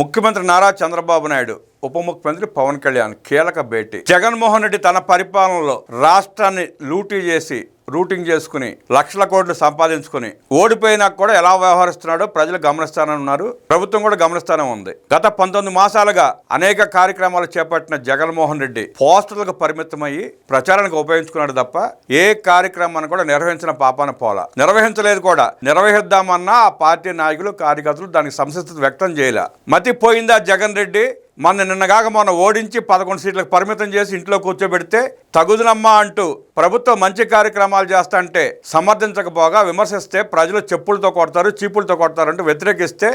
ముఖ్యమంత్రి నారా చంద్రబాబు నాయుడు ఉప ముఖ్యమంత్రి పవన్ కళ్యాణ్ కీలక భేటీ. జగన్మోహన్ రెడ్డి తన పరిపాలనలో రాష్ట్రాన్ని లూటీ చేసి రూటింగ్ చేసుకుని లక్షల కోట్లు సంపాదించుకుని ఓడిపోయినా కూడా ఎలా వ్యవహరిస్తున్నాడో ప్రజలు గమనిస్తానన్నారు. ప్రభుత్వం కూడా గమనిస్తానే ఉంది. గత 19 మాసాలుగా అనేక కార్యక్రమాలు చేపట్టిన జగన్మోహన్ రెడ్డి పోస్టర్లకు పరిమితమయ్యి ప్రచారానికి ఉపయోగించుకున్నాడు తప్ప ఏ కార్యక్రమాన్ని కూడా నిర్వహించిన పాపాన పోలా. నిర్వహించలేదు కూడా. నిర్వహిద్దామన్నా ఆ పార్టీ నాయకులు కార్యకర్తలు దానికి సంసిద్ధత వ్యక్తం చేయలే. మతి పోయిందా జగన్ రెడ్డి? నిన్నగాక మొన్న ఓడించి 11 సీట్లకు పరిమితం చేసి ఇంట్లో కూర్చోబెడితే తగుదునమ్మా అంటూ ప్రభుత్వం మంచి కార్యక్రమాలు చేస్తా సమర్థించకపోగా విమర్శిస్తే ప్రజలు చెప్పులతో కొడతారు, చీపులతో కొడతారంటూ వ్యతిరేకిస్తే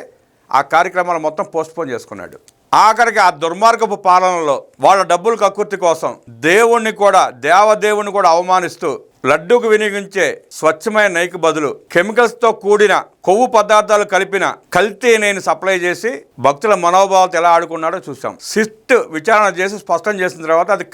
ఆ కార్యక్రమాలు మొత్తం పోస్ట్పోన్ చేసుకున్నాడు. ఆఖరికి ఆ దుర్మార్గపు పాలనలో వాళ్ళ డబ్బులు కక్కుర్తి కోసం దేవుణ్ణి కూడా దేవదేవుణ్ణి కూడా అవమానిస్తూ లడ్డూకు వినియోగించే స్వచ్ఛమైన నెయ్యికి బదులు కెమికల్స్తో కూడిన కొవ్వు పదార్థాలు కలిపిన కల్తీ నెయ్యిని సప్లై చేసి భక్తుల మనోభావాలతో ఎలా ఆడుకున్నాడో చూసాం. సిట్ విచారణ చేసి స్పష్టం చేసిన తర్వాత అది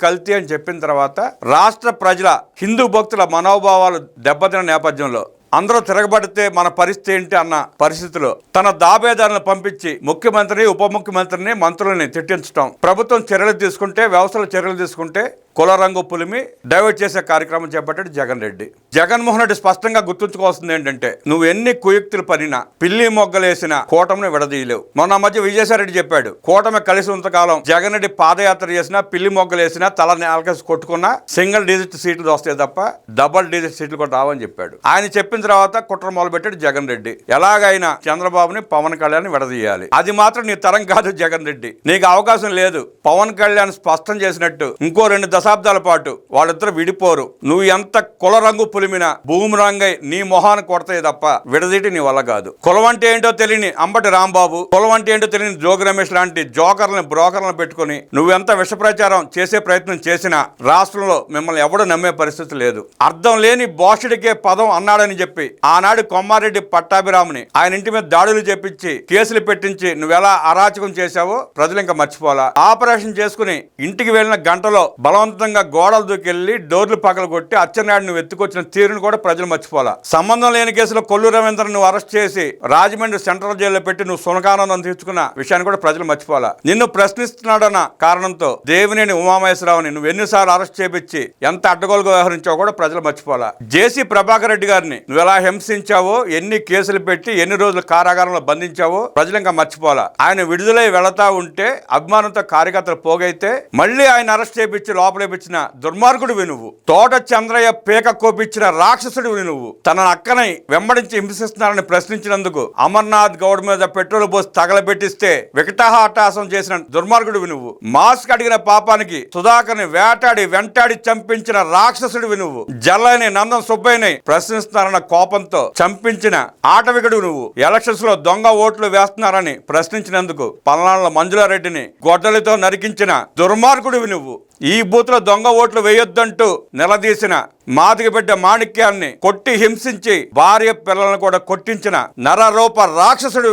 కల్తీ అని చెప్పిన తర్వాత రాష్ట్ర ప్రజల హిందూ భక్తుల మనోభావాలు దెబ్బతిన నేపథ్యంలో అందరూ తిరగబడితే మన పరిస్థితి ఏంటి అన్న పరిస్థితిలో తన దాబేదారులను పంపించి ముఖ్యమంత్రిని, ఉప ముఖ్యమంత్రిని, మంత్రులని తిట్టించడం, ప్రభుత్వం చర్యలు తీసుకుంటే, వ్యవస్థలు చర్యలు తీసుకుంటే కుల రంగు పులిమి డైవర్ట్ చేసే కార్యక్రమం చేపట్టాడు జగన్ రెడ్డి. జగన్మోహన్ రెడ్డి స్పష్టంగా గుర్తుంచుకోవాల్సింది ఏంటంటే, నువ్వు ఎన్ని కుయుక్తులు పనినా పిల్లి మొగ్గలేసిన కూటమిని విడదీయలేవు. మొన్న మధ్య విజయసాయిరెడ్డి చెప్పాడు, కూటమి కలిసి ఉన్నంతకాలం జగన్ రెడ్డి పాదయాత్ర చేసినా, పిల్లి మొగ్గలేసినా, తల నేలకేసి కొట్టుకున్నా సింగిల్ డిజిట్ సీట్లు వస్తాయి తప్ప డబుల్ డిజిట్ సీట్లు కూడా రావని చెప్పాడు. ఆయన చెప్పిన తర్వాత కుట్ర మొదలుపెట్టాడు జగన్ రెడ్డి. ఎలాగైనా చంద్రబాబుని, పవన్ కళ్యాణ్ విడదీయాలి. అది మాత్రం నీ తరం కాదు జగన్ రెడ్డి, నీకు అవకాశం లేదు. పవన్ కళ్యాణ్ స్పష్టం చేసినట్టు ఇంకో 2 దశాబ్దాల పాటు వాళ్ళిద్దరు విడిపోరు. నువ్వు ఎంత కుల రంగు పులిమినా భూమి రంగై నీ మొహాన్ని కొడతాయి తప్ప విడదీటి నీ వల్ల కాదు. కులం అంటే ఏంటో తెలియని అంబటి రాంబాబు, కులం అంటే ఏంటో తెలియని జోగి రమేష్ లాంటి జోకర్లను, బ్రోకర్లను పెట్టుకుని నువ్వెంత విష ప్రచారం చేసే ప్రయత్నం చేసినా రాష్ట్రంలో మిమ్మల్ని ఎవడు నమ్మే పరిస్థితి లేదు. అర్థం లేని బోషుడికే పదం అన్నాడని చెప్పి ఆనాడు కొమ్మారెడ్డి పట్టాభిరాముని ఆయన ఇంటి మీద దాడులు చేపించి కేసులు పెట్టించి నువ్వెలా అరాచకం చేశావో ప్రజలు ఇంకా మర్చిపోలా. ఆపరేషన్ చేసుకుని ఇంటికి వెళ్ళిన గంటలో బలవంతంగా గోడలు దూకెళ్లి డోర్లు పగలు కొట్టి అచ్చెన్నాయుడు ఎత్తుకొచ్చిన తీరును కూడా ప్రజలు మర్చిపోలా. సంబంధం లేని కేసులో కొల్లు రవీంద్ర నువ్వు అరెస్ట్ చేసి రాజమండ్రి సెంట్రల్ జైల్లో పెట్టి నువ్వు సునకానందం తీర్చుకున్న విషయాన్ని కూడా ప్రజలు మర్చిపోలా. నిన్ను ప్రశ్నిస్తున్నాడన్న కారణంతో దేవినేని ఉమామహేశ్వరరావుని నువ్వు ఎన్నిసార్లు అరెస్ట్ చేపించి ఎంత అడ్డగోలుగా వ్యవహరించావో కూడా ప్రజలు మర్చిపోలా. జేసీ ప్రభాకర్ రెడ్డి గారిని నువ్వు ఎలా హింసించావో, ఎన్ని కేసులు పెట్టి ఎన్ని రోజులు కారాగారంలో బంధించావో ప్రజలు ఇంకా మర్చిపోలా. ఆయన విడుదలై వెళతా ఉంటే అభిమానంతో కార్యకర్తలు పోగైతే మళ్ళీ ఆయన అరెస్ట్ చేపించి లోపలేపించిన దుర్మార్గుడివి నువ్వు. తోట చంద్రయ్య పేక కోపించిన రాక్షసుడివి నువ్వు. తన అక్కని వెంబడించి హింసిస్తున్నారని ప్రశ్నించినందుకు అమర్నాథ్ గౌడ్ మీద పెట్రోల్ పోసి తగలబెట్టిస్తే వికటాహాటాసం చేసిన దుర్మార్గుడివి నువ్వు. మాస్క్ అడిగిన పాపానికి సుధాకర్ని వెంటాడి చంపించిన రాక్షసుడివి నువ్వు. జల్లని నందం సుబ్బయ్యని ప్రశ్నిస్తున్నారన్న కోపంతో చంపించిన ఆటవికుడు నువ్వు. ఎలక్షన్స్ లో దొంగ ఓట్లు వేస్తున్నారని ప్రశ్నించినందుకు పల్నాడులో మంజులారెడ్డిని గొడ్డలితో నరికించిన దుర్మార్గుడివి నువ్వు. ఈ బూత్లో దొంగ ఓట్లు వేయొద్దంటూ నిలదీసిన మాదిగ బిడ్డ మాణిక్యాన్ని కొట్టి హింసించి భార్య పిల్లలను కూడా కొట్టించిన నరరూప రాక్షసుడు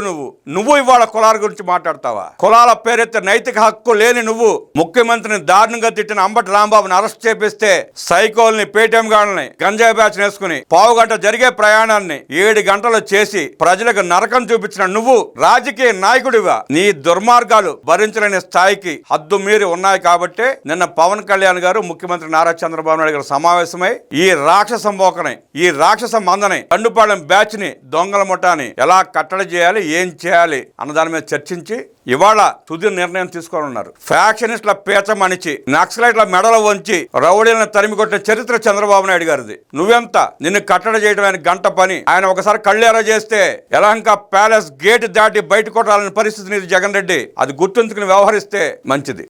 నువ్వు ఇవాళ కులాల గురించి మాట్లాడతావా? కులాల పేరెత్తే నైతిక హక్కు లేని నువ్వు ముఖ్యమంత్రిని దారుణంగా తిట్టిన అంబటి రాంబాబుని అరెస్ట్ చేపిస్తే సైకోల్ని, పేటీఎం గాళ్ళని, గంజాయి బ్యాచ్ వేసుకుని పావుగంట జరిగే ప్రయాణాన్ని 7 గంటలు చేసి ప్రజలకు నరకం చూపించిన నువ్వు రాజకీయ నాయకుడివా? నీ దుర్మార్గాలు భరించలేని స్థాయికి హద్దు మీరి ఉన్నాయి కాబట్టి నిన్న పవన్ కళ్యాణ్ గారు ముఖ్యమంత్రి నారా చంద్రబాబు నాయుడు గారు సమావేశమై ఈ రాక్షస మోకని, ఈ రాక్షస మందని, తండుపాళెం బ్యాచ్ ని, దొంగల ముఠాని ఎలా కట్టడి చేయాలి, ఏం చేయాలి అన్న దాని మీద చర్చించి ఇవాళ తుది నిర్ణయం తీసుకోనున్నారు. ఫ్యాక్షనిస్టుల పేచమణిచి, నక్సలైట్ల మెడలు వంచి రౌడీలను తరిమి కొట్టిన చరిత్ర చంద్రబాబు నాయుడు గారిది. నువ్వెంత నిన్ను కట్టడి చేయడం ఆయన గంట పని. ఆయన ఒకసారి కళ్ళేరా చేస్తే యలహంక ప్యాలెస్ గేట్ దాటి బయట కొట్టాలని పరిస్థితి నీది జగన్ రెడ్డి. అది గుర్తుంచుకుని వ్యవహరిస్తే మంచిది.